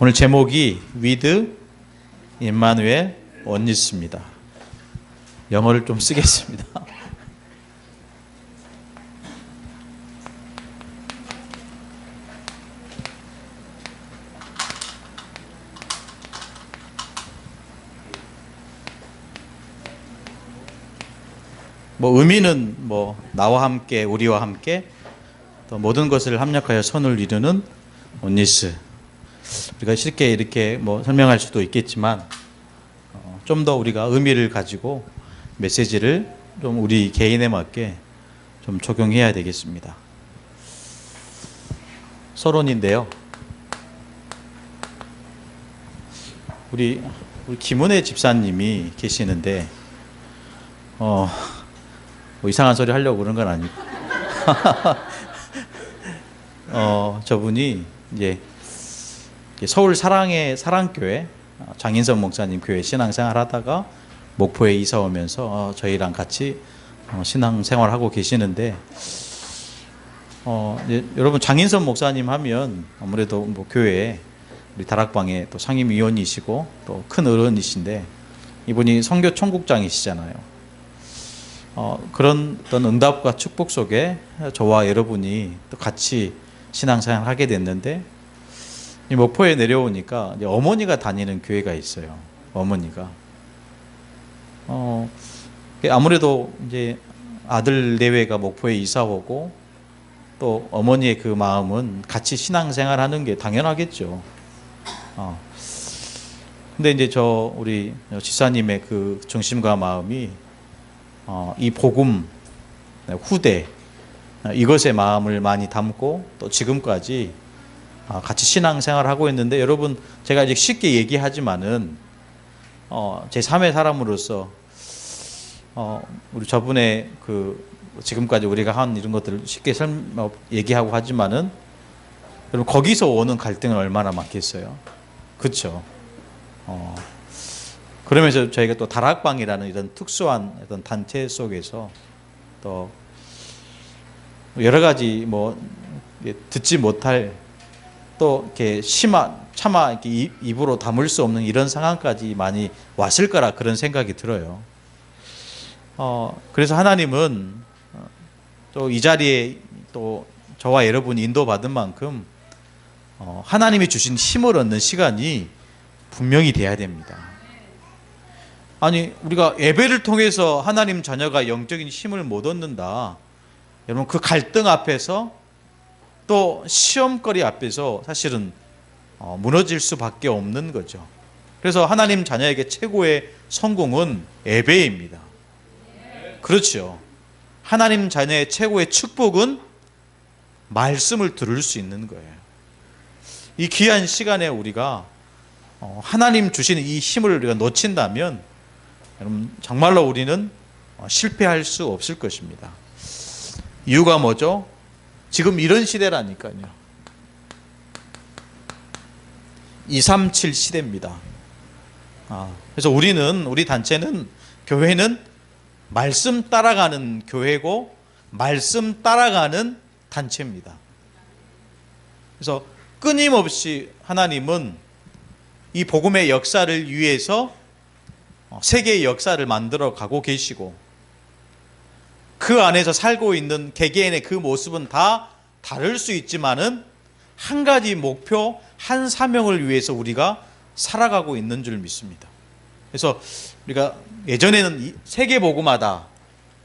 오늘 제목이 With Emmanuel Only입니다. 영어를 좀 쓰겠습니다. 의미는 나와 함께, 우리와 함께 또 모든 것을 합력하여 선을 이루는 온니스. 우리가 쉽게 이렇게 설명할 수도 있겠지만 좀 더 우리가 의미를 가지고 메시지를 좀 우리 개인에 맞게 좀 적용해야 되겠습니다. 서론인데요. 우리 김은혜 집사님이 계시는데 이상한 소리 하려고 그런 건 아니고 저분이 이제 서울 사랑교회 장인선 목사님 교회 신앙생활 하다가 목포에 이사 오면서 저희랑 같이 신앙생활 하고 계시는데 여러분 장인선 목사님 하면 아무래도 교회에 우리 다락방에 또 상임위원이시고 또 큰 어른이신데 이분이 선교 총국장이시잖아요. 그런 어떤 응답과 축복 속에 저와 여러분이 또 같이 신앙생활 하게 됐는데 이 목포에 내려오니까 이제 어머니가 다니는 교회가 있어요. 어머니가 아무래도 이제 아들 내외가 목포에 이사 오고 또 어머니의 그 마음은 같이 신앙생활 하는 게 당연하겠죠. 근데 이제 우리 지사님의 그 중심과 마음이 이 복음 후대 이것의 마음을 많이 담고 또 지금까지 같이 신앙생활을 하고 있는데 여러분 제가 이제 쉽게 얘기하지만은 제 3의 사람으로서 우리 저분의 그 지금까지 우리가 한 이런 것들을 쉽게 얘기하고 하지만은 여러분 거기서 오는 갈등은 얼마나 많겠어요. 그렇죠. 그러면서 저희가 또 다락방이라는 이런 특수한 어떤 단체 속에서 또 여러 가지 듣지 못할 또 이렇게 차마 이렇게 입으로 담을 수 없는 이런 상황까지 많이 왔을 거라 그런 생각이 들어요. 그래서 하나님은 또 이 자리에 또 저와 여러분이 인도받은 만큼 하나님이 주신 힘을 얻는 시간이 분명히 돼야 됩니다. 아니 우리가 예배를 통해서 하나님 자녀가 영적인 힘을 못 얻는다. 여러분 그 갈등 앞에서 또 시험거리 앞에서 사실은 무너질 수밖에 없는 거죠. 그래서 하나님 자녀에게 최고의 성공은 예배입니다. 그렇죠. 하나님 자녀의 최고의 축복은 말씀을 들을 수 있는 거예요. 이 귀한 시간에 우리가 하나님 주시는 이 힘을 우리가 놓친다면 여러분 정말로 우리는 실패할 수 없을 것입니다. 이유가 뭐죠? 지금 이런 시대라니까요. 237 시대입니다. 그래서 우리 단체는 교회는 말씀 따라가는 교회고 말씀 따라가는 단체입니다. 그래서 끊임없이 하나님은 이 복음의 역사를 위해서 세계의 역사를 만들어 가고 계시고 그 안에서 살고 있는 개개인의 그 모습은 다 다를 수 있지만은 한 가지 목표, 한 사명을 위해서 우리가 살아가고 있는 줄 믿습니다. 그래서 우리가 예전에는 세계복음화다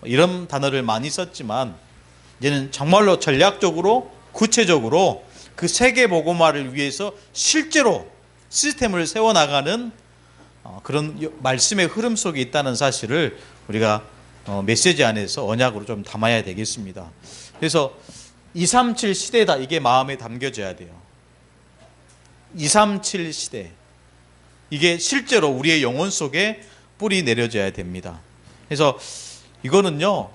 이런 단어를 많이 썼지만 이제는 정말로 전략적으로 구체적으로 그 세계복음화를 위해서 실제로 시스템을 세워나가는 그런 말씀의 흐름 속에 있다는 사실을 우리가 메시지 안에서 언약으로 좀 담아야 되겠습니다. 그래서 237 시대다 이게 마음에 담겨져야 돼요. 237 시대 이게 실제로 우리의 영혼 속에 뿌리 내려져야 됩니다. 그래서 이거는요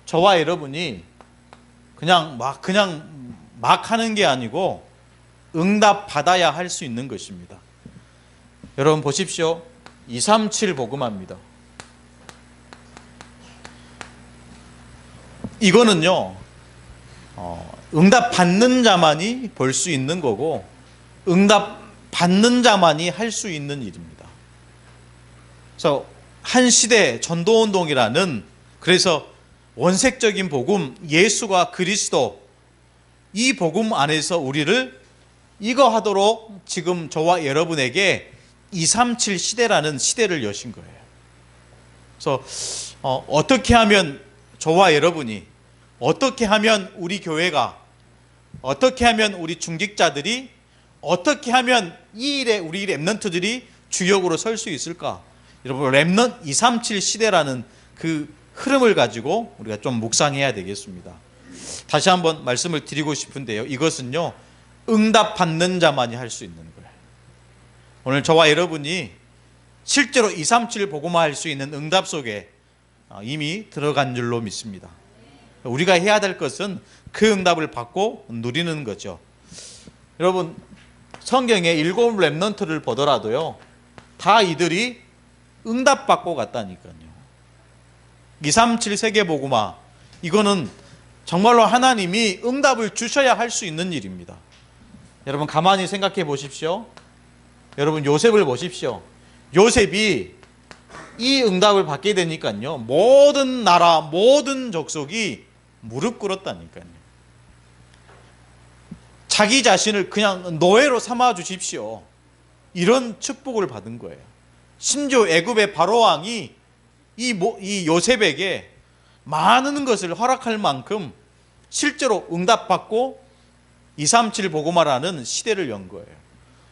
저와 여러분이 그냥 막 하는 게 아니고 응답 받아야 할 수 있는 것입니다. 여러분 보십시오. 237 복음화입니다. 이거는요 응답 받는 자만이 볼 수 있는 거고 응답 받는 자만이 할 수 있는 일입니다. 그래서 한 시대 전도운동이라는, 그래서 원색적인 복음, 예수가 그리스도, 이 복음 안에서 우리를 이거 하도록 지금 저와 여러분에게 237 시대라는 시대를 여신 거예요. 그래서 어떻게 하면 저와 여러분이, 어떻게 하면 우리 교회가, 어떻게 하면 우리 중직자들이, 어떻게 하면 이 일에 우리 렘넌트들이 주역으로 설 수 있을까? 여러분, 렘넌트 237 시대라는 그 흐름을 가지고 우리가 좀 묵상해야 되겠습니다. 다시 한번 말씀을 드리고 싶은데요, 이것은요, 응답받는 자만이 할 수 있는 거예요. 오늘 저와 여러분이 실제로 237 복음화할 수 있는 응답 속에 이미 들어간 줄로 믿습니다. 우리가 해야 될 것은 그 응답을 받고 누리는 거죠. 여러분, 성경에 7 렘넌트를 보더라도요, 다 이들이 응답받고 갔다니까요. 237 세계복음화, 이거는 정말로 하나님이 응답을 주셔야 할 수 있는 일입니다. 여러분, 가만히 생각해 보십시오. 여러분, 요셉을 보십시오. 요셉이 이 응답을 받게 되니까요, 모든 나라, 모든 족속이 무릎 꿇었다니까요. 자기 자신을 그냥 노예로 삼아 주십시오, 이런 축복을 받은 거예요. 심지어 애굽의 바로왕이 이 요셉에게 많은 것을 허락할 만큼 실제로 응답받고 237 복음화라는 시대를 연 거예요.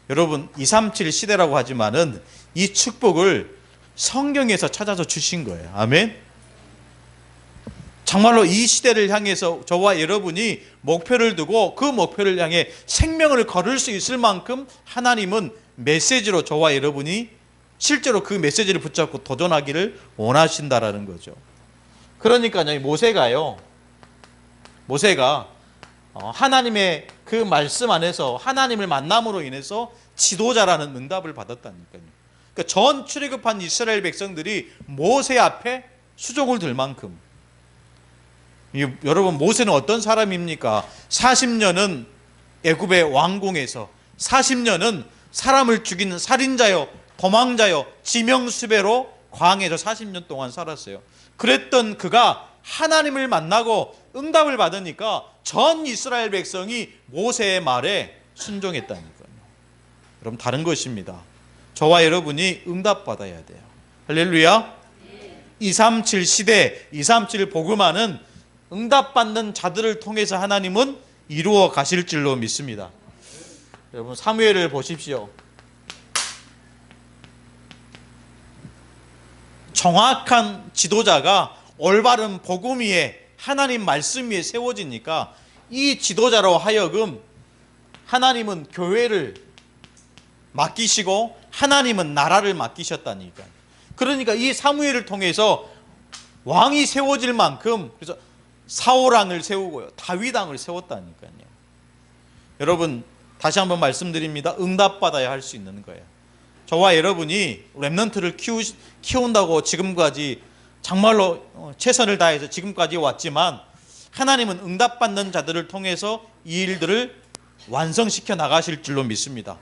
여러분, 237 시대라고 하지만은 이 축복을 성경에서 찾아서 주신 거예요. 아멘. 정말로 이 시대를 향해서 저와 여러분이 목표를 두고 그 목표를 향해 생명을 걸을 수 있을 만큼 하나님은 메시지로 저와 여러분이 실제로 그 메시지를 붙잡고 도전하기를 원하신다라는 거죠. 그러니까요, 모세가 하나님의 그 말씀 안에서 하나님을 만남으로 인해서 지도자라는 응답을 받았다니까요. 그러니까 전 출애굽한 이스라엘 백성들이 모세 앞에 수종을 들 만큼, 여러분, 모세는 어떤 사람입니까? 40년은 애굽의 왕궁에서, 40년은 사람을 죽이는 살인자요, 도망자요, 지명수배로 광야에서 40년 동안 살았어요. 그랬던 그가 하나님을 만나고 응답을 받으니까 전 이스라엘 백성이 모세의 말에 순종했다니까요. 여러분, 다른 것입니다. 저와 여러분이 응답받아야 돼요. 할렐루야. 237 시대, 237 복음화는 응답받는 자들을 통해서 하나님은 이루어 가실 줄로 믿습니다. 여러분, 사무엘을 보십시오. 정확한 지도자가 올바른 복음 위에, 하나님 말씀 위에 세워지니까 이 지도자로 하여금 하나님은 교회를 맡기시고 하나님은 나라를 맡기셨다니까요. 그러니까 이 사무엘을 통해서 왕이 세워질 만큼, 그래서 사울 왕을 세우고요, 다윗 왕을 세웠다니까요. 여러분, 다시 한번 말씀드립니다. 응답받아야 할 수 있는 거예요. 저와 여러분이 렘넌트를 키운다고 지금까지 정말로 최선을 다해서 지금까지 왔지만, 하나님은 응답받는 자들을 통해서 이 일들을 완성시켜 나가실 줄로 믿습니다.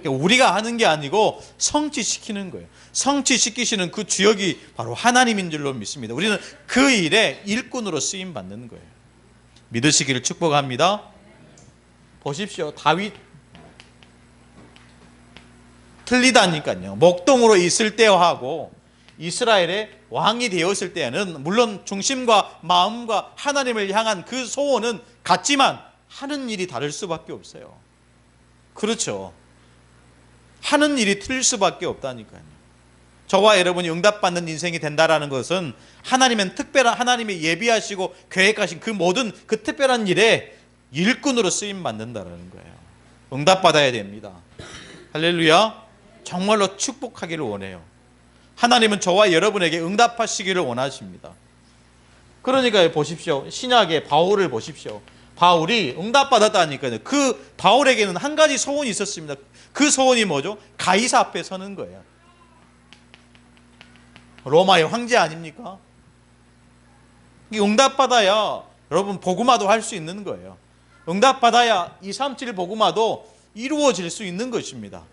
우리가 하는 게 아니고 성취시키는 거예요. 성취시키시는 그 주역이 바로 하나님인 줄로 믿습니다. 우리는 그 일에 일꾼으로 쓰임 받는 거예요. 믿으시기를 축복합니다. 보십시오, 다윗 틀리다니까요. 목동으로 있을 때하고 이스라엘의 왕이 되었을 때는 물론 중심과 마음과 하나님을 향한 그 소원은 같지만 하는 일이 다를 수밖에 없어요. 그렇죠. 하는 일이 틀릴 수밖에 없다니까요. 저와 여러분이 응답받는 인생이 된다라는 것은 하나님은 특별한, 하나님이 예비하시고 계획하신 그 모든 그 특별한 일에 일꾼으로 쓰임 받는다라는 거예요. 응답받아야 됩니다. 할렐루야. 정말로 축복하기를 원해요. 하나님은 저와 여러분에게 응답하시기를 원하십니다. 그러니까 보십시오, 신약의 바울을 보십시오. 바울이 응답받았다니까요. 그 바울에게는 한 가지 소원이 있었습니다. 그 소원이 뭐죠? 가이사 앞에 서는 거예요. 로마의 황제 아닙니까? 응답받아야 여러분 복음화도 할 수 있는 거예요. 응답받아야 237 복음화도 이루어질 수 있는 것입니다.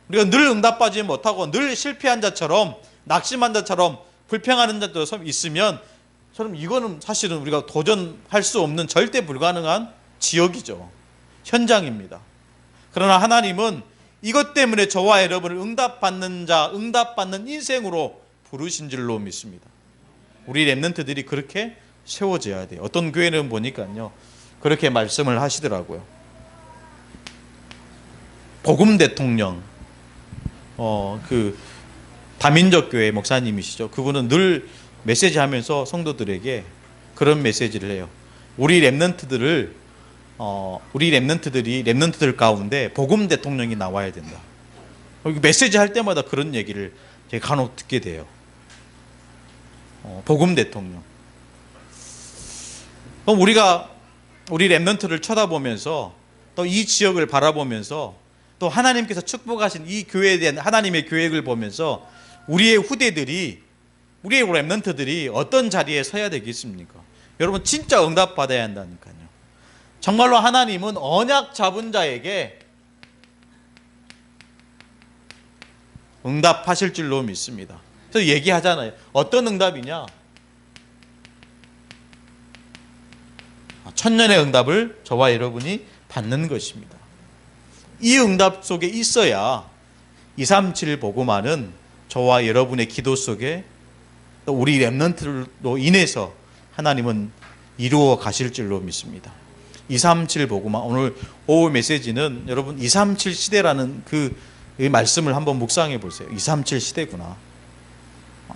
우리가 늘 응답받지 못하고 늘 실패한 자처럼, 낙심한 자처럼, 불평하는 자처럼 있으면 이거는 사실은 우리가 도전할 수 없는, 절대 불가능한 지역이죠. 현장입니다. 그러나 하나님은 이것 때문에 저와 여러분을 응답받는 자, 응답받는 인생으로 부르신 줄로 믿습니다. 우리 렘넌트들이 그렇게 세워져야 돼요. 어떤 교회는 보니까요, 그렇게 말씀을 하시더라고요. 복음 대통령, 그 다민족 교회 목사님이시죠. 그분은 늘 메시지 하면서 성도들에게 그런 메시지를 해요. 우리 렘넌트들이 렘넌트들 가운데 복음 대통령이 나와야 된다. 메시지 할 때마다 그런 얘기를 제가 간혹 듣게 돼요. 복음 대통령. 그럼 우리 렘넌트를 쳐다보면서, 또 이 지역을 바라보면서, 또 하나님께서 축복하신 이 교회에 대한 하나님의 계획을 보면서 우리의 후대들이, 우리의 렘넌트들이 어떤 자리에 서야 되겠습니까? 여러분, 진짜 응답받아야 한다니까요. 정말로 하나님은 언약 잡은 자에게 응답하실 줄로 믿습니다. 그래서 얘기하잖아요. 어떤 응답이냐? 천년의 응답을 저와 여러분이 받는 것입니다. 이 응답 속에 있어야 237 복음화는 저와 여러분의 기도 속에, 또 우리 렘넌트로 인해서 하나님은 이루어 가실 줄로 믿습니다. 237 복음화, 오늘 오후 메시지는 여러분 237 시대라는 그 말씀을 한번 묵상해 보세요. 237 시대구나.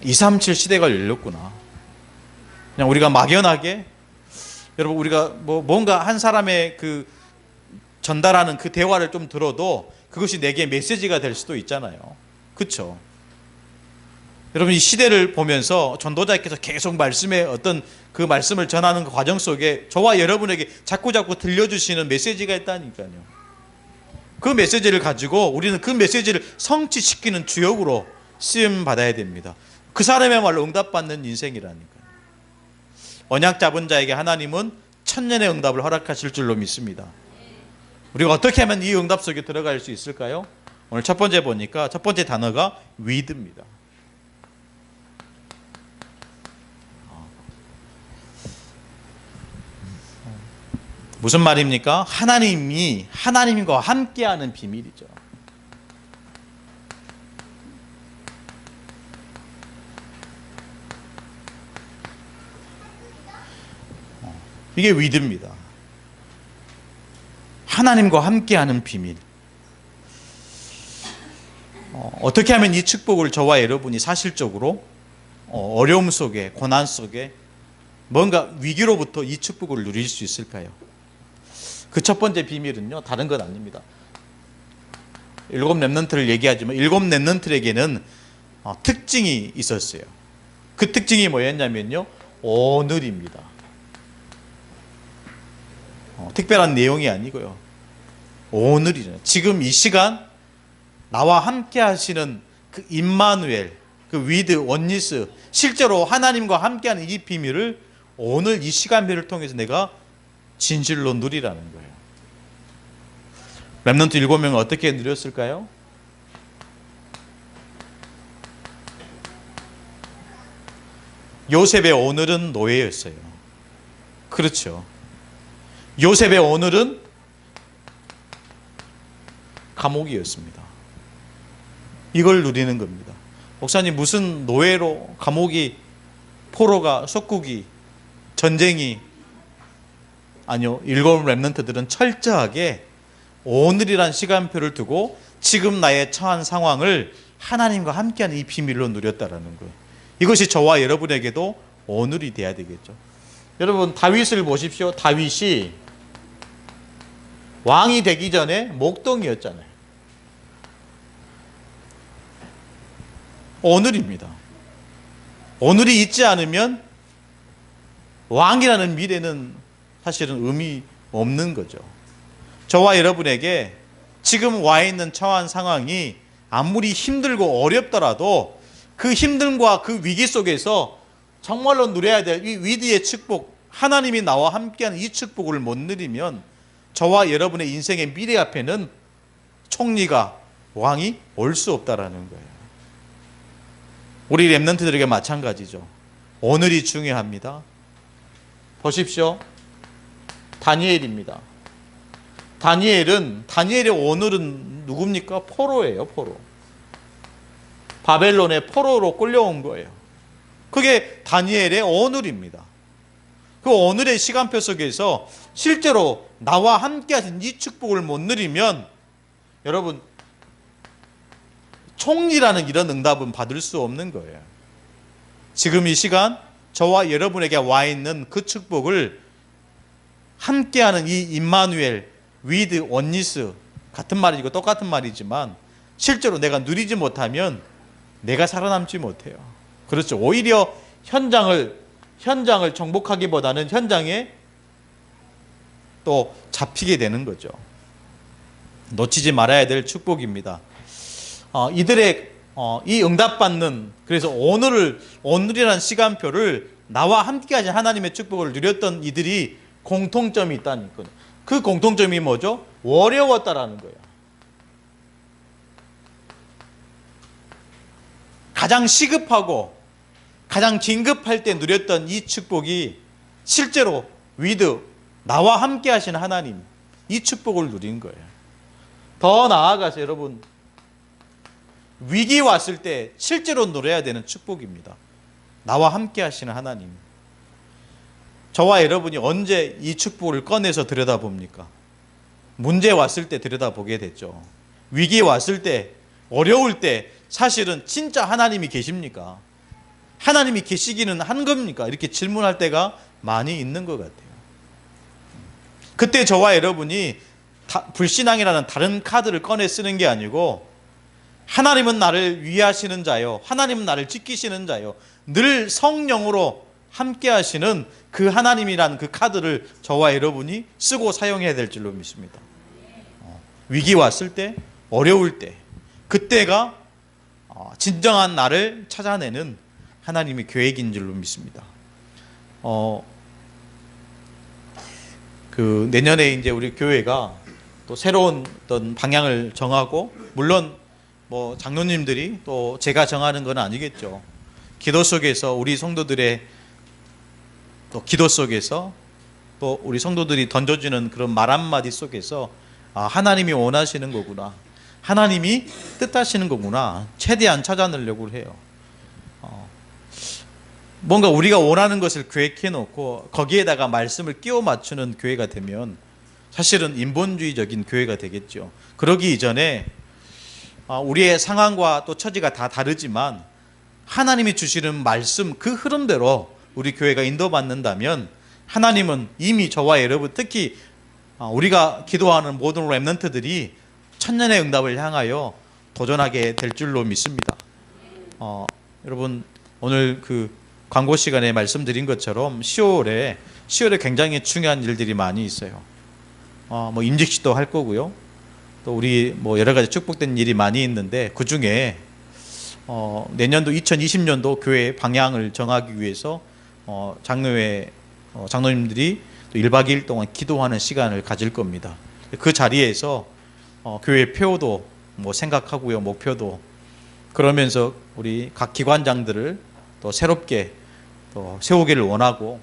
237 시대가 열렸구나. 그냥 우리가 막연하게, 여러분 우리가 뭔가 한 사람의 그 전달하는 그 대화를 좀 들어도 그것이 내게 메시지가 될 수도 있잖아요. 그렇죠? 여러분, 이 시대를 보면서 전도자께서 계속 말씀의 어떤 그 말씀을 전하는 그 과정 속에 저와 여러분에게 자꾸자꾸 들려주시는 메시지가 있다니까요. 그 메시지를 가지고 우리는 그 메시지를 성취시키는 주역으로 쓰임 받아야 됩니다. 그 사람의말로 응답받는 인생이라니까요. 언약 잡은 자에게 하나님은 천년의 응답을 허락하실 줄로 믿습니다. 우리가 어떻게 하면 이 응답 속에 들어갈 수 있을까요? 오늘 첫 번째 보니까 첫 번째 단어가 위드입니다. 무슨 말입니까? 하나님과 함께하는 비밀이죠. 이게 위드입니다. 하나님과 함께하는 비밀. 어떻게 하면 이 축복을 저와 여러분이 사실적으로 어려움 속에, 고난 속에, 뭔가 위기로부터 이 축복을 누릴 수 있을까요? 그 첫 번째 비밀은요, 다른 건 아닙니다. 7 렘넌트를 얘기하지만 7 렘넌트에게는 특징이 있었어요. 그 특징이 뭐였냐면요, 오늘입니다. 특별한 내용이 아니고요, 오늘이죠. 지금 이 시간 나와 함께 하시는 그 임마누엘, 그 위드, 원니스, 실제로 하나님과 함께하는 이 비밀을 오늘 이 시간별을 통해서 내가 진실로 누리라는 거예요. 렘넌트 7명은 어떻게 누렸을까요? 요셉의 오늘은 노예였어요. 그렇죠. 요셉의 오늘은 감옥이었습니다. 이걸 누리는 겁니다. 목사님, 무슨 노예로, 감옥이, 포로가, 속국이, 전쟁이, 아니요. 7 렘넌트들은 철저하게 오늘이란 시간표를 두고 지금 나의 처한 상황을 하나님과 함께하는 이 비밀로 누렸다라는 거예요. 이것이 저와 여러분에게도 오늘이 돼야 되겠죠. 여러분, 다윗을 보십시오. 다윗이 왕이 되기 전에 목동이었잖아요. 오늘입니다. 오늘이 있지 않으면 왕이라는 미래는 사실은 의미 없는 거죠. 저와 여러분에게 지금 와 있는 처한 상황이 아무리 힘들고 어렵더라도 그 힘듦과 그 위기 속에서 정말로 누려야 될 이 위대의 축복, 하나님이 나와 함께하는 이 축복을 못 누리면 저와 여러분의 인생의 미래 앞에는 총리가, 왕이 올 수 없다라는 거예요. 우리 렘넌트들에게 마찬가지죠. 오늘이 중요합니다. 보십시오. 다니엘입니다. 다니엘의 오늘은 누굽니까? 포로예요, 포로. 바벨론의 포로로 끌려온 거예요. 그게 다니엘의 오늘입니다. 그 오늘의 시간표 속에서 실제로 나와 함께 하신 이 축복을 못 누리면 여러분 총리라는 이런 응답은 받을 수 없는 거예요. 지금 이 시간 저와 여러분에게 와 있는 그 축복을 함께하는 이 임마누엘, 위드, 원니스 같은 말이고 똑같은 말이지만 실제로 내가 누리지 못하면 내가 살아남지 못해요. 그렇죠. 오히려 현장을 정복하기보다는 현장에 또 잡히게 되는 거죠. 놓치지 말아야 될 축복입니다. 이들의 이 응답받는, 그래서 오늘이라는 시간표를 나와 함께 하신 하나님의 축복을 누렸던 이들이 공통점이 있다니까요. 그 공통점이 뭐죠? 어려웠다라는 거예요. 가장 시급하고 가장 긴급할 때 누렸던 이 축복이 실제로 나와 함께 하신 하나님, 이 축복을 누린 거예요. 더 나아가서 여러분, 위기 왔을 때 실제로 누려야 되는 축복입니다. 나와 함께 하시는 하나님. 저와 여러분이 언제 이 축복을 꺼내서 들여다봅니까? 문제 왔을 때 들여다보게 됐죠. 위기 왔을 때, 어려울 때 사실은 진짜 하나님이 계십니까? 하나님이 계시기는 한 겁니까? 이렇게 질문할 때가 많이 있는 것 같아요. 그때 저와 여러분이 불신앙이라는 다른 카드를 꺼내 쓰는 게 아니고 하나님은 나를 위하시는 자요, 하나님은 나를 지키시는 자요, 늘 성령으로 함께 하시는 그 하나님이라는 그 카드를 저와 여러분이 쓰고 사용해야 될 줄로 믿습니다. 위기 왔을 때, 어려울 때, 그때가 진정한 나를 찾아내는 하나님의 계획인 줄로 믿습니다. 내년에 이제 우리 교회가 또 새로운 어떤 방향을 정하고, 물론 뭐 장로님들이 또 제가 정하는 건 아니겠죠. 기도 속에서 우리 성도들의 또 기도 속에서 또 우리 성도들이 던져주는 그런 말 한마디 속에서 하나님이 원하시는 거구나, 하나님이 뜻하시는 거구나, 최대한 찾아내려고 해요. 뭔가 우리가 원하는 것을 계획해 놓고 거기에다가 말씀을 끼워 맞추는 교회가 되면 사실은 인본주의적인 교회가 되겠죠. 그러기 이전에 우리의 상황과 또 처지가 다 다르지만 하나님이 주시는 말씀 그 흐름대로 우리 교회가 인도받는다면 하나님은 이미 저와 여러분, 특히 우리가 기도하는 모든 렘넌트들이 천년의 응답을 향하여 도전하게 될 줄로 믿습니다. 여러분, 오늘 그 광고 시간에 말씀드린 것처럼 10월에 굉장히 중요한 일들이 많이 있어요. 뭐 임직식도 할 거고요. 또 우리 뭐 여러 가지 축복된 일이 많이 있는데 그 중에 내년도 2020년도 교회 방향을 정하기 위해서 장로님들이 또 1박 2일 동안 기도하는 시간을 가질 겁니다. 그 자리에서 교회 표도 뭐 생각하고요, 목표도, 그러면서 우리 각 기관장들을 또 새롭게 또 세우기를 원하고,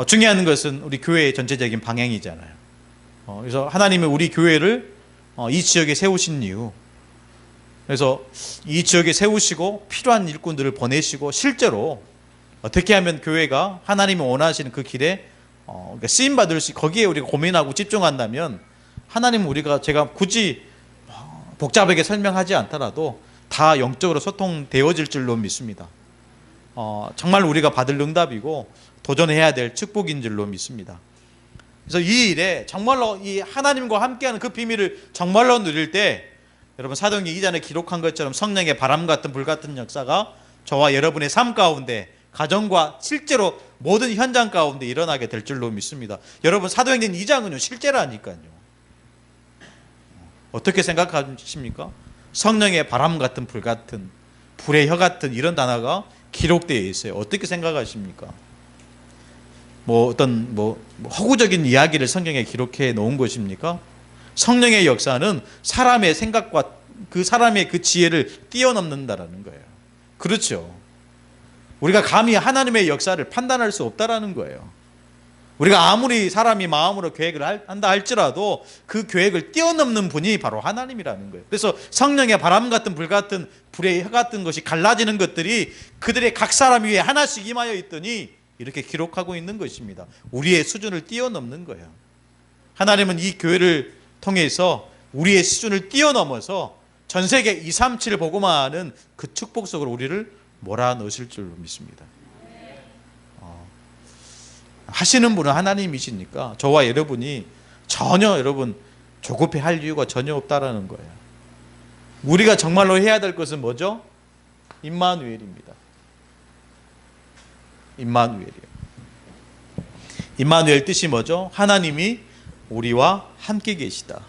중요한 것은 우리 교회의 전체적인 방향이잖아요. 그래서 하나님은 우리 교회를 이 지역에 세우신 이유, 그래서 이 지역에 세우시고 필요한 일꾼들을 보내시고 실제로 어떻게 하면 교회가 하나님이 원하시는 그 길에 쓰임받을 수, 거기에 우리가 고민하고 집중한다면 하나님은 제가 굳이 복잡하게 설명하지 않더라도 다 영적으로 소통되어질 줄로 믿습니다. 정말 우리가 받을 응답이고 도전해야 될 축복인 줄로 믿습니다. 그래서 이 일에 정말로 이 하나님과 함께하는 그 비밀을 정말로 누릴 때, 여러분 사도행전 2장에 기록한 것처럼 성령의 바람 같은 불 같은 역사가 저와 여러분의 삶 가운데, 가정과 실제로 모든 현장 가운데 일어나게 될 줄로 믿습니다. 여러분 사도행전 2장은요 실제라니까요. 어떻게 생각하십니까? 성령의 바람 같은 불 같은, 불의 혀 같은 이런 단어가 기록되어 있어요. 어떻게 생각하십니까? 어떤 허구적인 이야기를 성경에 기록해 놓은 것입니까? 성령의 역사는 사람의 생각과 그 사람의 그 지혜를 뛰어넘는다라는 거예요. 그렇죠. 우리가 감히 하나님의 역사를 판단할 수 없다라는 거예요. 우리가 아무리 사람이 마음으로 계획을 한다 할지라도 그 계획을 뛰어넘는 분이 바로 하나님이라는 거예요. 그래서 성령의 바람 같은 불 같은 불의 혀 같은 것이 갈라지는 것들이 그들의 각 사람 위에 하나씩 임하여 있더니 이렇게 기록하고 있는 것입니다. 우리의 수준을 뛰어넘는 거예요. 하나님은 이 교회를 통해서 우리의 수준을 뛰어넘어서 전 세계 237 보고만 하는 그 축복 속으로 우리를 몰아넣으실 줄로 믿습니다. 하시는 분은 하나님이시니까 저와 여러분이 전혀 여러분 조급해할 이유가 전혀 없다라는 거예요. 우리가 정말로 해야 될 것은 뭐죠? 임마누엘입니다. 임마누엘이요. 임마누엘 뜻이 뭐죠? 하나님이 우리와 함께 계시다.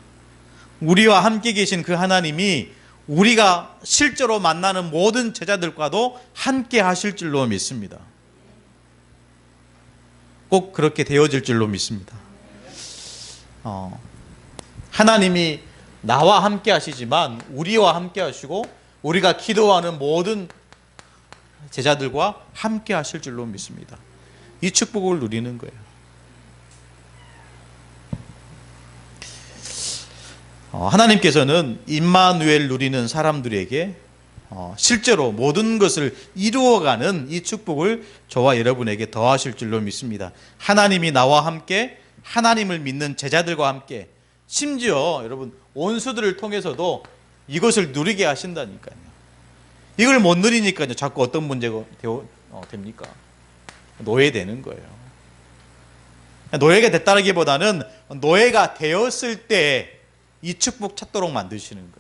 우리와 함께 계신 그 하나님이 우리가 실제로 만나는 모든 제자들과도 함께 하실 줄로 믿습니다. 꼭 그렇게 되어질 줄로 믿습니다. 하나님이 나와 함께 하시지만 우리와 함께 하시고 우리가 기도하는 모든 제자들과 함께 하실 줄로 믿습니다. 이 축복을 누리는 거예요. 하나님께서는 임마누엘 누리는 사람들에게 실제로 모든 것을 이루어가는 이 축복을 저와 여러분에게 더하실 줄로 믿습니다. 하나님이 나와 함께 하나님을 믿는 제자들과 함께 심지어 여러분 원수들을 통해서도 이것을 누리게 하신다니까요. 이걸 못 누리니까요. 자꾸 어떤 문제가 됩니까? 노예되는 거예요. 노예가 됐다기보다는 노예가 되었을 때 이 축복 찾도록 만드시는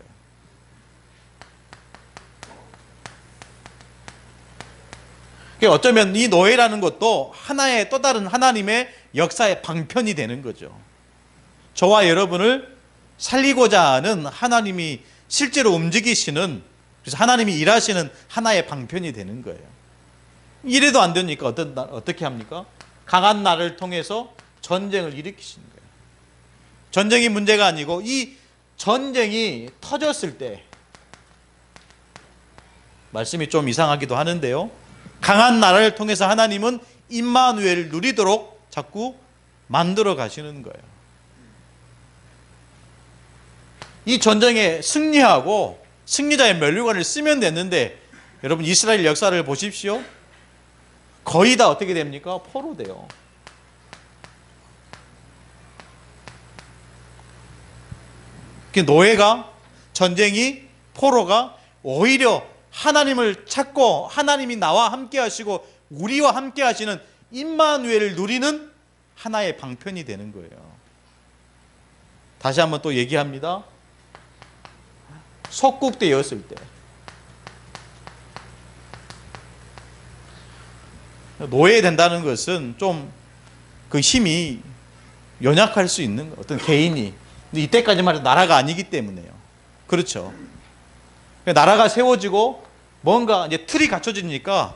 거예요. 어쩌면 이 노예라는 것도 하나의 또 다른 하나님의 역사의 방편이 되는 거죠. 저와 여러분을 살리고자 하는 하나님이 실제로 움직이시는, 그래서 하나님이 일하시는 하나의 방편이 되는 거예요. 이래도 안 되니까 어떻게 합니까? 강한 나를 통해서 전쟁을 일으키시는 거예요. 전쟁이 문제가 아니고 이 전쟁이 터졌을 때, 말씀이 좀 이상하기도 하는데요, 강한 나라를 통해서 하나님은 임마누엘을 누리도록 자꾸 만들어 가시는 거예요. 이 전쟁에 승리하고 승리자의 면류관을 쓰면 됐는데, 여러분 이스라엘 역사를 보십시오. 거의 다 어떻게 됩니까? 포로돼요. 노예가, 전쟁이, 포로가 오히려 하나님을 찾고 하나님이 나와 함께 하시고 우리와 함께 하시는 임마누엘을 누리는 하나의 방편이 되는 거예요. 다시 한번 또 얘기합니다. 속국되었을 때 노예된다는 것은 좀 그 힘이 연약할 수 있는 어떤 개인이, 근데 이때까지만 해도 나라가 아니기 때문에요. 그렇죠. 나라가 세워지고 뭔가 이제 틀이 갖춰지니까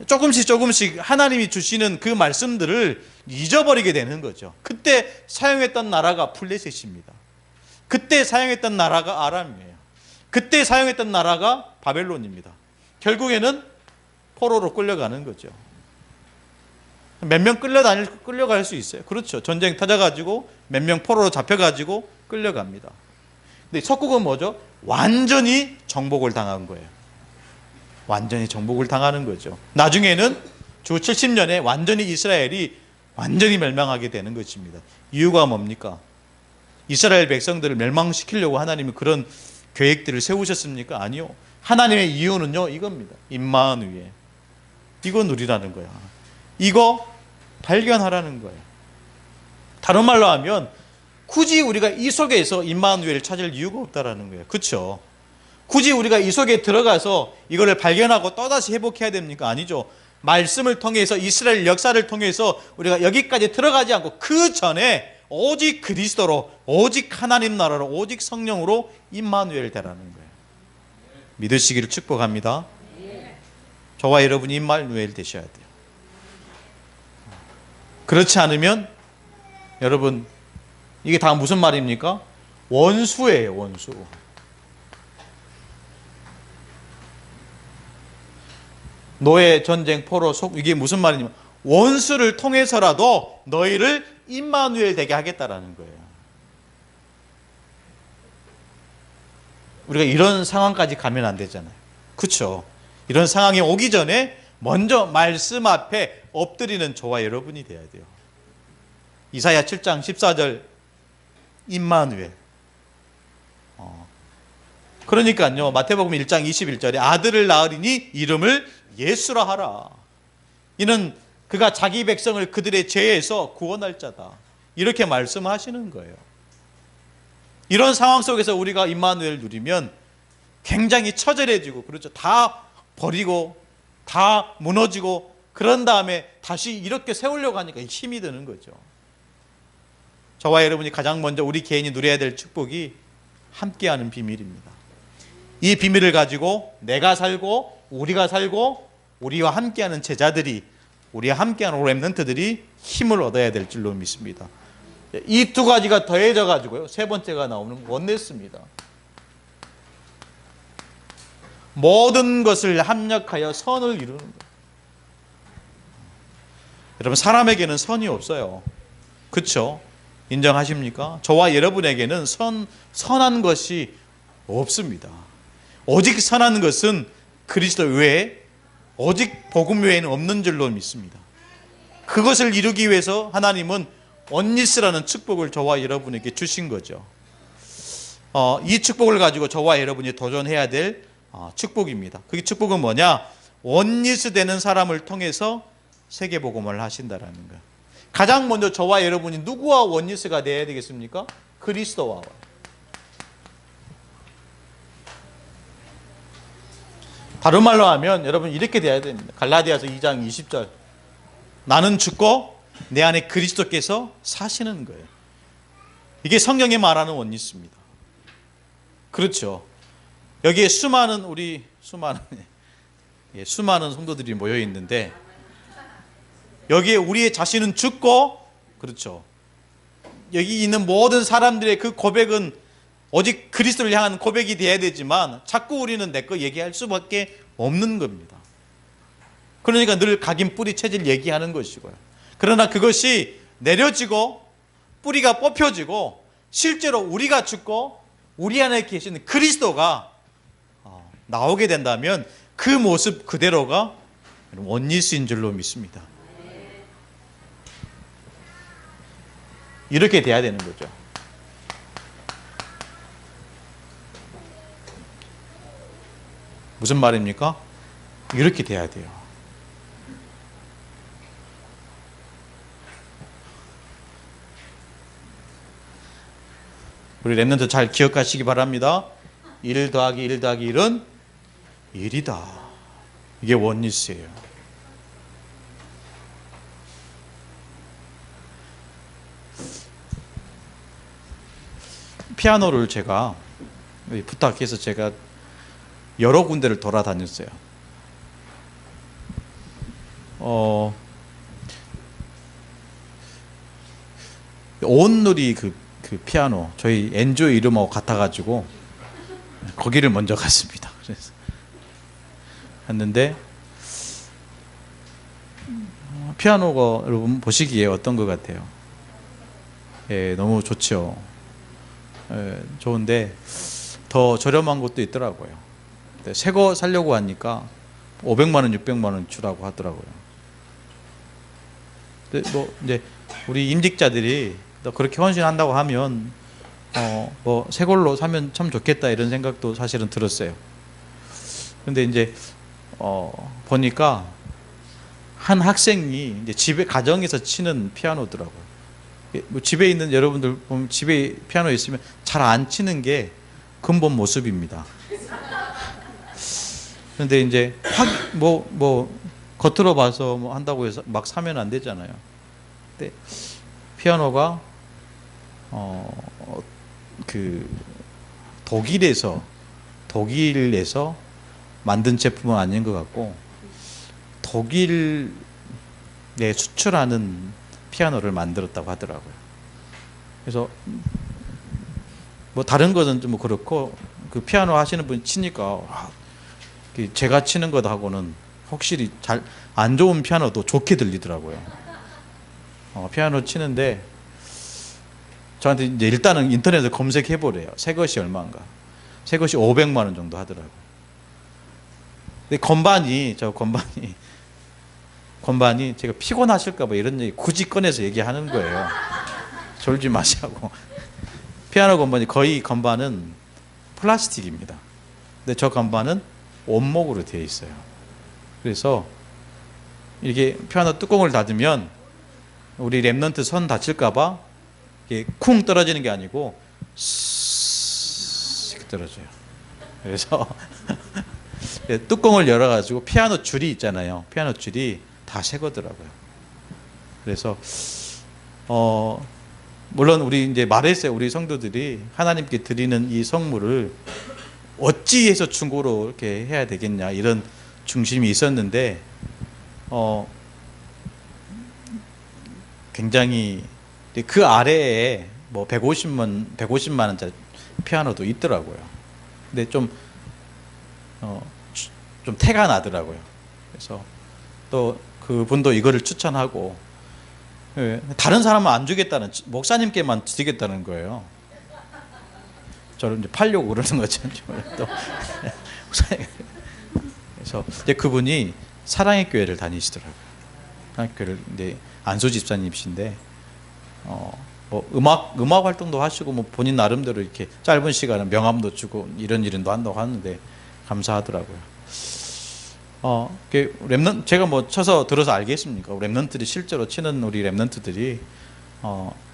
조금씩 하나님이 주시는 그 말씀들을 잊어버리게 되는 거죠. 그때 사용했던 나라가 블레셋입니다. 그때 사용했던 나라가 아람이에요. 그때 사용했던 나라가 바벨론입니다. 결국에는 포로로 끌려가는 거죠. 몇 명 끌려갈 수 있어요. 그렇죠. 전쟁 터져가지고 몇 명 포로로 잡혀가지고 끌려갑니다. 근데 석국은 뭐죠? 완전히 정복을 당한 거예요. 완전히 정복을 당하는 거죠. 나중에는 주 70년에 완전히 이스라엘이 완전히 멸망하게 되는 것입니다. 이유가 뭡니까? 이스라엘 백성들을 멸망시키려고 하나님이 그런 계획들을 세우셨습니까? 아니요. 하나님의 이유는요, 이겁니다. 임마누엘. 이거 누리라는 거야. 이거 발견하라는 거예요. 다른 말로 하면 굳이 우리가 이 속에서 임마누엘을 찾을 이유가 없다라는 거예요. 그렇죠? 굳이 우리가 이 속에 들어가서 이거를 발견하고 또다시 회복해야 됩니까? 아니죠. 말씀을 통해서 이스라엘 역사를 통해서 우리가 여기까지 들어가지 않고 그 전에 오직 그리스도로, 오직 하나님 나라로, 오직 성령으로 임마누엘 되라는 거예요. 믿으시기를 축복합니다. 저와 여러분이 임마누엘 되셔야 돼요. 그렇지 않으면 여러분 이게 다 무슨 말입니까? 원수예요, 원수. 노예, 전쟁, 포로, 속, 이게 무슨 말이냐면 원수를 통해서라도 너희를 임마누엘 되게 하겠다라는 거예요. 우리가 이런 상황까지 가면 안 되잖아요. 그렇죠? 이런 상황이 오기 전에 먼저 말씀 앞에 엎드리는 저와 여러분이 돼야 돼요. 이사야 7장 14절 임마누엘. 그러니까요, 마태복음 1장 21절에 아들을 낳으리니 이름을 예수라 하라. 이는 그가 자기 백성을 그들의 죄에서 구원할 자다. 이렇게 말씀하시는 거예요. 이런 상황 속에서 우리가 임마누엘 누리면 굉장히 처절해지고, 그렇죠. 다 버리고 다 무너지고 그런 다음에 다시 이렇게 세우려고 하니까 힘이 드는 거죠. 저와 여러분이 가장 먼저 우리 개인이 누려야 될 축복이 함께하는 비밀입니다. 이 비밀을 가지고 내가 살고 우리가 살고 우리와 함께하는 제자들이, 우리와 함께하는 렘넌트들이 힘을 얻어야 될 줄로 믿습니다. 이 두 가지가 더해져 가지고요, 세 번째가 나오는 원네스입니다. 모든 것을 합력하여 선을 이루는 거예요. 여러분, 사람에게는 선이 없어요. 그렇죠? 인정하십니까? 저와 여러분에게는 선한 것이 없습니다. 오직 선한 것은 그리스도 외에, 오직 복음 외에는 없는 줄로 믿습니다. 그것을 이루기 위해서 하나님은 원리스라는 축복을 저와 여러분에게 주신 거죠. 이 축복을 가지고 저와 여러분이 도전해야 될 축복입니다. 그 축복은 뭐냐? 원리스 되는 사람을 통해서 세계복음을 하신다라는 거예요. 가장 먼저 저와 여러분이 누구와 원리스가 되어야 되겠습니까? 그리스도와. 다른 말로 하면 여러분 이렇게 돼야 됩니다. 갈라디아서 2장 20절. 나는 죽고 내 안에 그리스도께서 사시는 거예요. 이게 성경이 말하는 원리스입니다. 그렇죠. 여기에 수많은 성도들이 모여 있는데, 여기에 우리의 자신은 죽고, 그렇죠, 여기 있는 모든 사람들의 그 고백은 오직 그리스도를 향한 고백이 돼야 되지만 자꾸 우리는 내 거 얘기할 수밖에 없는 겁니다. 그러니까 늘 각인 뿌리 체질 얘기하는 것이고요. 그러나 그것이 내려지고 뿌리가 뽑혀지고 실제로 우리가 죽고 우리 안에 계신 그리스도가 나오게 된다면 그 모습 그대로가 원리스인 줄로 믿습니다. 이렇게 돼야 되는 거죠. 무슨 말입니까? 이렇게 돼야 돼요. 우리 렘넌트 잘 기억하시기 바랍니다. 1 더하기 1 더하기 1은 1이다. 이게 원리스예요. 피아노를 제가 부탁해서 제가 여러 군데를 돌아다녔어요. 온누리 그 피아노, 저희 엔조 이름하고 같아가지고 거기를 먼저 갔습니다. 그래서 갔는데 피아노가 여러분 보시기에 어떤 것 같아요? 예, 너무 좋죠. 예, 좋은데 더 저렴한 것도 있더라고요. 새 거 살려고 하니까 500만 원, 600만 원 주라고 하더라고요. 근데 뭐 이제 우리 임직자들이 또 그렇게 헌신한다고 하면 뭐 새 걸로 사면 참 좋겠다 이런 생각도 사실은 들었어요. 근데 이제 보니까 한 학생이 이제 집에 가정에서 치는 피아노더라고요. 뭐 집에 있는 여러분들 보면 집에 피아노 있으면 잘 안 치는 게 근본 모습입니다. 그런데 이제 뭐 겉으로 봐서 뭐 한다고 해서 막 사면 안 되잖아요. 근데 피아노가 그 독일에서 만든 제품은 아닌 것 같고 독일에 수출하는 피아노를 만들었다고 하더라고요. 그래서 뭐 다른 것은 좀 그렇고 그 피아노 하시는 분 치니까 제가 치는 것하고는 확실히 잘 안 좋은 피아노도 좋게 들리더라고요. 피아노 치는데 저한테 이제 일단은 인터넷에 검색해 보래요. 새 것이 얼마인가. 새 것이 500만 원 정도 하더라고요. 근데 건반이 제가 피곤하실까 봐 이런 얘기 굳이 꺼내서 얘기하는 거예요. 졸지 마시라고. 피아노 건반은 플라스틱입니다. 근데 저 건반은 원목으로 되어 있어요. 그래서 이게 피아노 뚜껑을 닫으면 우리 랩넌트 선 다칠까 봐 이게 쿵 떨어지는 게 아니고 이렇게 떨어져요. 그래서 뚜껑을 열어가지고 피아노 줄이 있잖아요. 피아노 줄이 다 새거더라고요. 그래서 물론 우리 이제 말했어요. 우리 성도들이 하나님께 드리는 이 성물을 어찌해서 중고로 이렇게 해야 되겠냐 이런 중심이 있었는데 굉장히 그 아래에 뭐 150만 원짜리 피아노도 있더라고요. 근데 좀 태가 나더라고요. 그래서 또 그분도 이거를 추천하고 다른 사람은 안 주겠다는 목사님께만 드리겠다는 거예요. 저를 이제 팔려고 그러는 거죠. 또 그래서 이제 그분이 사랑의 교회를 다니시더라고요. 사랑의 교회를 이제 안수 집사님이신데 뭐 음악 활동도 하시고 뭐 본인 나름대로 이렇게 짧은 시간에 명함도 주고 이런 일도 한다고 하는데 감사하더라고요. 랩넌트 제가 뭐 쳐서 들어서 알겠습니까? 랩넌트들이 실제로 치는 우리 랩넌트들이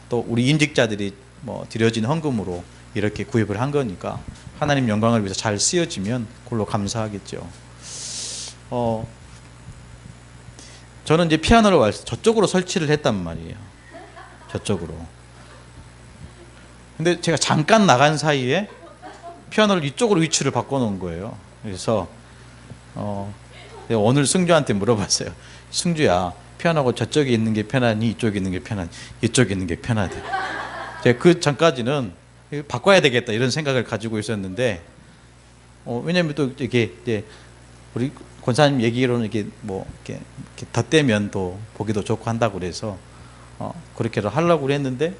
또 우리 임직자들이 뭐 드려진 헌금으로 이렇게 구입을 한 거니까 하나님 영광을 위해서 잘 쓰여지면 그걸로 감사하겠죠. 저는 이제 피아노를 저쪽으로 설치를 했단 말이에요. 저쪽으로. 근데 제가 잠깐 나간 사이에 피아노를 이쪽으로 위치를 바꿔놓은 거예요. 그래서 오늘 승주한테 물어봤어요. 승주야, 피아노가 저쪽에 있는 게 편하니 이쪽에 있는 게 편하니? 이쪽에 있는 게 편하대. 제가 그 전까지는 바꿔야 되겠다 이런 생각을 가지고 있었는데 왜냐면 또 이게 이제 우리 권사님 얘기로는 이게 뭐 이렇게 덧대면 또 보기도 좋고 한다고 그래서 그렇게 하려고 그랬는데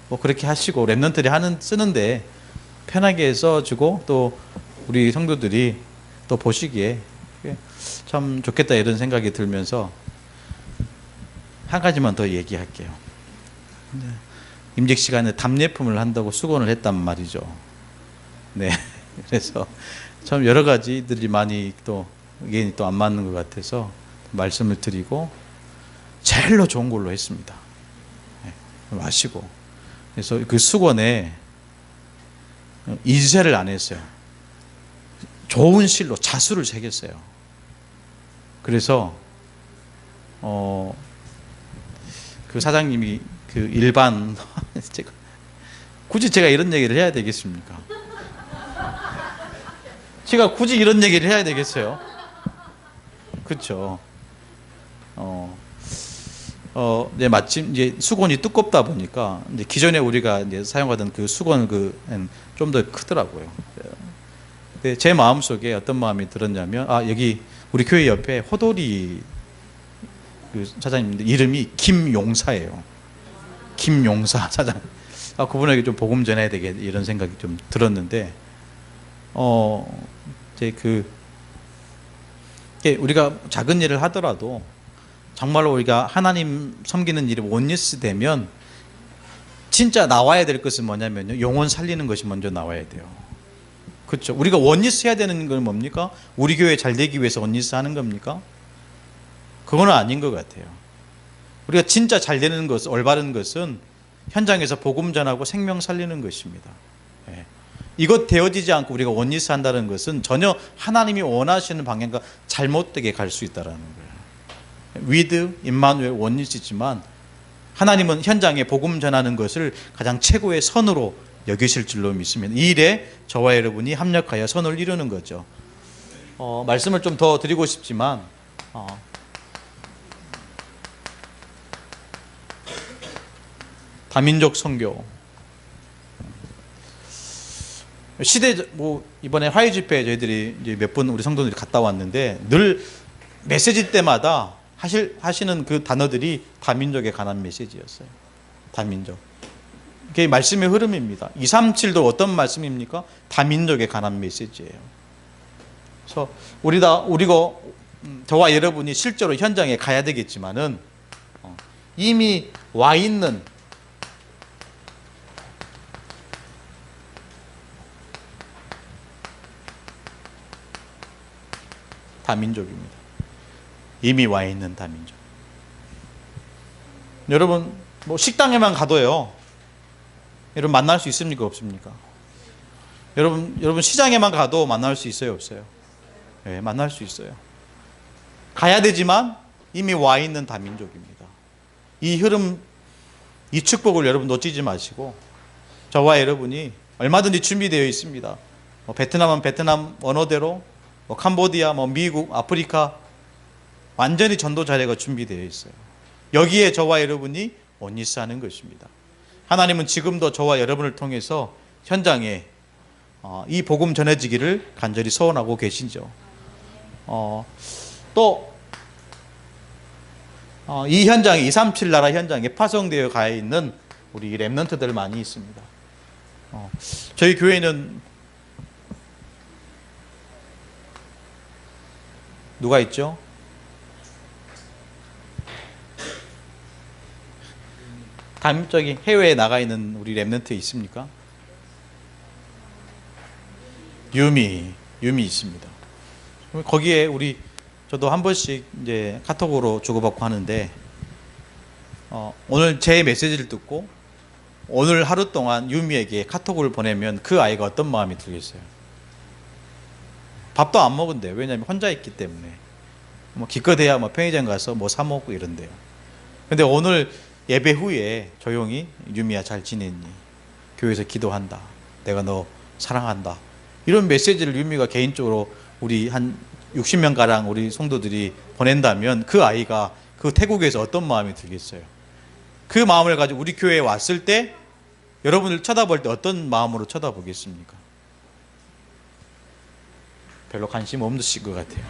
뭐 그렇게 하시고 랩런트들이 쓰는데 편하게 써주고 또 우리 성도들이 또 보시기에 참 좋겠다 이런 생각이 들면서 한 가지만 더 얘기할게요. 임직 시간에 답례품을 한다고 수고를 했단 말이죠. 네. 그래서 참 여러 가지들이 많이 또 의견이 또 안 맞는 것 같아서 말씀을 드리고 제일로 좋은 걸로 했습니다. 네. 마시고 그래서 그 수건에 인쇄를 안 했어요. 좋은 실로 자수를 새겼어요. 그래서 그 사장님이 그 일반 굳이 제가 이런 얘기를 해야 되겠습니까? 제가 굳이 이런 얘기를 해야 되겠어요? 그렇죠. 이제 마침 이제 수건이 두껍다 보니까 이제 기존에 우리가 이제 사용하던 그 수건 좀 더 크더라고요. 근데 제 마음 속에 어떤 마음이 들었냐면 여기 우리 교회 옆에 호돌이 그 사장님 이름이 김용사예요. 김용사 사장. 그분에게 좀 복음 전해야 되겠다 이런 생각이 좀 들었는데 이제 우리가 작은 일을 하더라도 정말로 우리가 하나님 섬기는 일이 원리스 되면 진짜 나와야 될 것은 뭐냐면요, 영혼 살리는 것이 먼저 나와야 돼요. 그렇죠. 우리가 원리스 해야 되는 건 뭡니까? 우리 교회 잘 되기 위해서 원리스 하는 겁니까? 그건 아닌 것 같아요. 우리가 진짜 잘 되는 것, 올바른 것은 현장에서 복음 전하고 생명 살리는 것입니다. 네. 이것 되어지지 않고 우리가 원리스 한다는 것은 전혀 하나님이 원하시는 방향과 잘못되게 갈 수 있다는 거예요. 위드, 임마누엘, 원리스지만 하나님은 현장에 복음 전하는 것을 가장 최고의 선으로 여기실 줄로 믿습니다. 이 일에 저와 여러분이 합력하여 선을 이루는 거죠. 말씀을 좀 더 드리고 싶지만 다민족 선교. 이번에 화해 집회 저희들이 이제 몇 분 우리 성도들이 갔다 왔는데 늘 메시지 때마다 하시는 그 단어들이 다민족에 관한 메시지였어요. 다민족. 그게 말씀의 흐름입니다. 237도 어떤 말씀입니까? 다민족에 관한 메시지예요. 그래서 저와 여러분이 실제로 현장에 가야 되겠지만은 이미 와 있는 다민족입니다. 이미 와 있는 다민족. 여러분 식당에만 가도요. 여러분 만날 수 있습니까? 없습니까? 여러분 시장에만 가도 만날 수 있어요? 없어요? 네, 만날 수 있어요. 가야 되지만 이미 와 있는 다민족입니다. 이 흐름, 이 축복을 여러분 놓치지 마시고 저와 여러분이 얼마든지 준비되어 있습니다. 베트남은 베트남 언어대로, 캄보디아, 미국, 아프리카 완전히 전도 자료가 준비되어 있어요. 여기에 저와 여러분이 온리스하는 것입니다. 하나님은 지금도 저와 여러분을 통해서 현장에 이 복음 전해지기를 간절히 소원하고 계시죠. 또 이 현장에 237 나라 현장에 파송되어 가 있는 우리 렘넌트들 많이 있습니다. 저희 교회는 누가 있죠? 다민족이 해외에 나가 있는 우리 렘넌트 있습니까? 유미 있습니다. 거기에 저도 한 번씩 이제 카톡으로 주고받고 하는데 오늘 제 메시지를 듣고 오늘 하루 동안 유미에게 카톡을 보내면 그 아이가 어떤 마음이 들겠어요? 밥도 안 먹은대요. 왜냐하면 혼자 있기 때문에 기껏해야 편의점 가서 사 먹고 이런대요. 근데 오늘 예배 후에 조용히 유미야 잘 지냈니? 교회에서 기도한다. 내가 너 사랑한다. 이런 메시지를 유미가 개인적으로 우리 한 60명가량 우리 성도들이 보낸다면 그 아이가 그 태국에서 어떤 마음이 들겠어요? 그 마음을 가지고 우리 교회에 왔을 때 여러분을 쳐다볼 때 어떤 마음으로 쳐다보겠습니까? 별로 관심 없으실 것 같아요.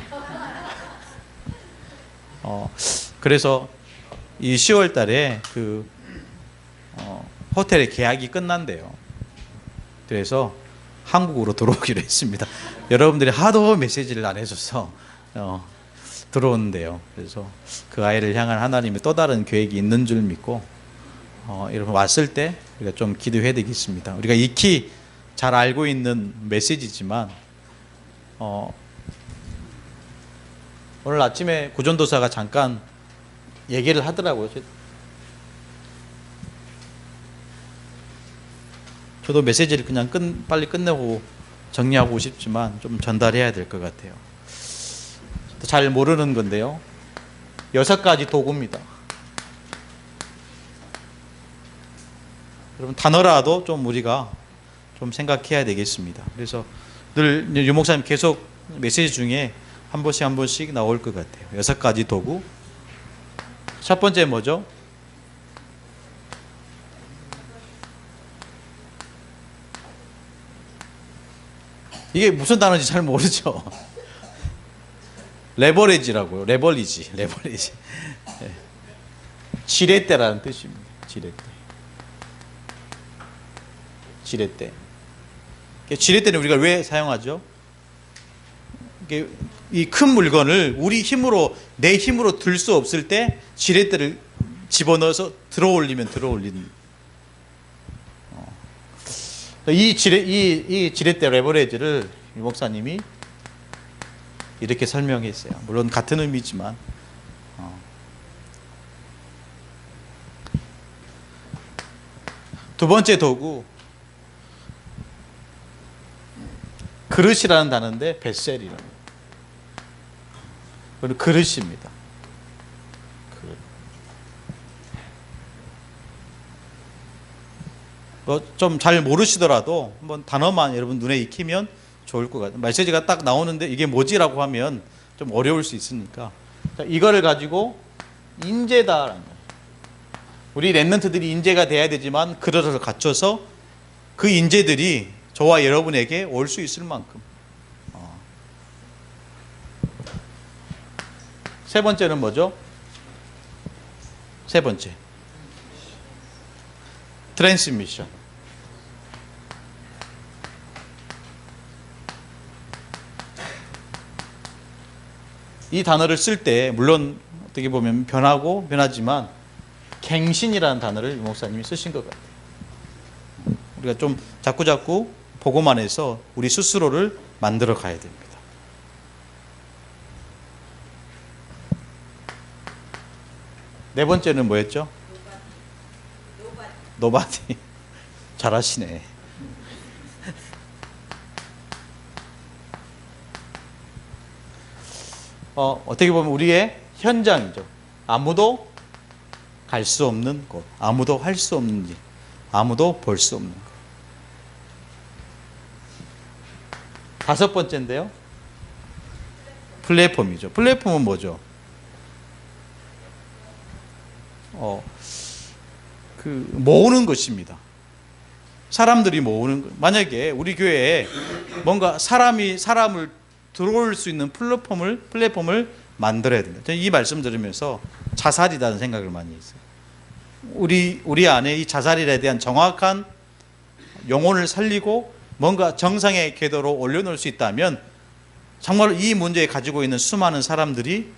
그래서 이 10월 달에 호텔의 계약이 끝난대요. 그래서 한국으로 들어오기로 했습니다. 여러분들이 하도 메시지를 안 해줘서 들어오는데요. 그래서 그 아이를 향한 하나님의 또 다른 계획이 있는 줄 믿고 여러분 왔을 때 우리가 좀 기도해야 되겠습니다. 우리가 익히 잘 알고 있는 메시지지만 오늘 아침에 구전도사가 잠깐 얘기를 하더라고요. 저도 메시지를 그냥 빨리 끝내고 정리하고 싶지만 좀 전달해야 될 것 같아요. 잘 모르는 건데요. 6가지 도구입니다. 여러분 단어라도 좀 우리가 좀 생각해야 되겠습니다. 그래서 늘 유 목사님 계속 메시지 중에 한 번씩 나올 것 같아요. 6가지 도구. 첫 번째 뭐죠? 이게 무슨 단어인지 잘 모르죠. 레버리지라고요. 레버리지. 네. 지렛대라는 뜻입니다. 지렛대. 지렛대는 우리가 왜 사용하죠? 이 큰 물건을 내 힘으로 들 수 없을 때 지렛대를 집어넣어서 들어올리는. 이 지렛대 레버리지를 유 목사님이 이렇게 설명했어요. 물론 같은 의미지만 두 번째 도구 그릇이라는 단어인데 베셀이라는 그릇입니다. 좀 잘 모르시더라도 한번 단어만 여러분 눈에 익히면 좋을 것 같아요. 메시지가 딱 나오는데 이게 뭐지라고 하면 좀 어려울 수 있으니까 이거를 가지고 인재다라는 거예요. 우리 렘넌트들이 인재가 돼야 되지만 그릇을 갖춰서 그 인재들이 저와 여러분에게 올 수 있을 만큼. 세 번째는 뭐죠? 세 번째, 트랜스미션. 이 단어를 쓸 때 물론 어떻게 보면 변하고 변하지만 갱신이라는 단어를 목사님이 쓰신 것 같아요. 우리가 좀 자꾸자꾸 보고만 해서 우리 스스로를 만들어 가야 됩니다. 네 번째는 뭐였죠? 노바디. 잘하시네. 어떻게 보면 우리의 현장이죠. 아무도 갈 수 없는 곳, 아무도 할 수 없는 일, 아무도 볼 수 없는 것. 다섯 번째인데요. 플랫폼이죠. 플랫폼은 뭐죠? 모으는 것입니다. 사람들이 모으는 것. 만약에 우리 교회에 뭔가 사람을 들어올 수 있는 플랫폼을 만들어야 된다. 저는 이 말씀 들으면서 자살이라는 생각을 많이 했어요. 우리 안에 이 자살에 대한 정확한 영혼을 살리고 뭔가 정상의 궤도로 올려놓을 수 있다면 정말 이 문제에 가지고 있는 수많은 사람들이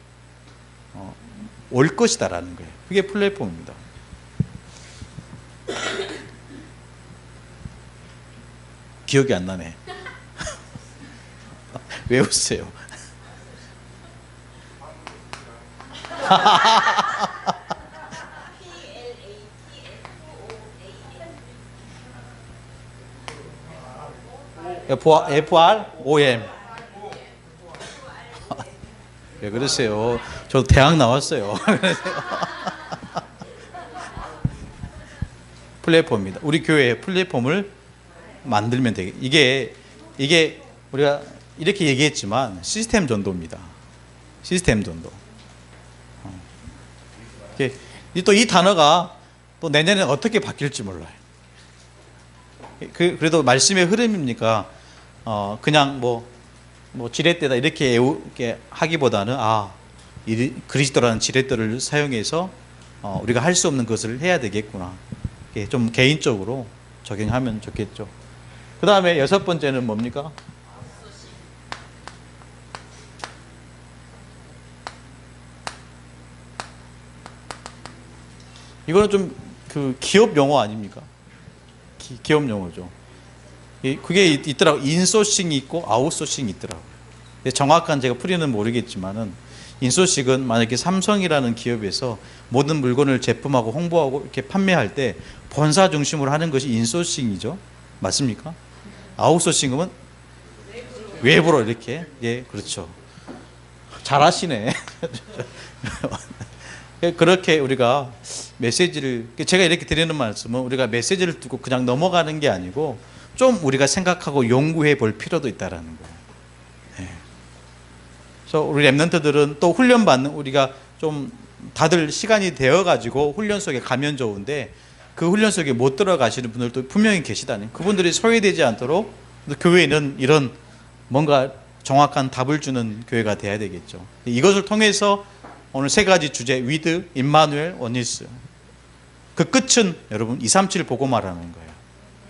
올 것이다라는 거예요. 그게 플랫폼입니다. 기억이 안 나네. 왜 웃으세요? FROM. 왜 그러세요? 저 대학 나왔어요. 플랫폼입니다. 우리 교회의 플랫폼을 만들면 되게 이게 우리가 이렇게 얘기했지만 시스템 전도입니다. 시스템 전도. 또 이 단어가 또 내년에 어떻게 바뀔지 몰라요. 그래도 말씀의 흐름입니까? 그냥 뭐 지렛대다 이렇게 하기보다는 그리스도라는 지렛대를 사용해서 우리가 할 수 없는 것을 해야 되겠구나. 좀 개인적으로 적용하면 좋겠죠. 그 다음에 여섯 번째는 뭡니까? 이거는 좀 그 기업 용어 아닙니까? 기업 용어죠. 그게 있더라고. 인소싱이 있고 아웃소싱이 있더라고요. 정확한 제가 풀이는 모르겠지만은 인소싱은 만약에 삼성이라는 기업에서 모든 물건을 제품하고 홍보하고 이렇게 판매할 때 본사 중심으로 하는 것이 인소싱이죠. 맞습니까? 아웃소싱은 외부로 이렇게. 예, 그렇죠. 잘하시네. 그렇게 우리가 메시지를, 제가 이렇게 드리는 말씀은 우리가 메시지를 두고 그냥 넘어가는 게 아니고 좀 우리가 생각하고 연구해 볼 필요도 있다라는 거예요. 네. 그래서 우리 렘넌트들은 또 훈련받는, 우리가 좀 다들 시간이 되어가지고 훈련 속에 가면 좋은데 그 훈련 속에 못 들어가시는 분들도 분명히 계시다니, 그분들이 소외되지 않도록 교회는 이런 뭔가 정확한 답을 주는 교회가 돼야 되겠죠. 이것을 통해서 오늘 세 가지 주제, 위드, 임마누엘, 원니스. 그 끝은 여러분 237 보고 말하는 거예요.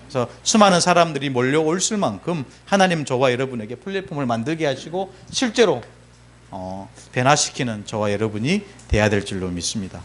그래서 수많은 사람들이 몰려올 만큼 하나님 저와 여러분에게 플랫폼을 만들게 하시고 실제로 변화시키는 저와 여러분이 돼야 될 줄로 믿습니다.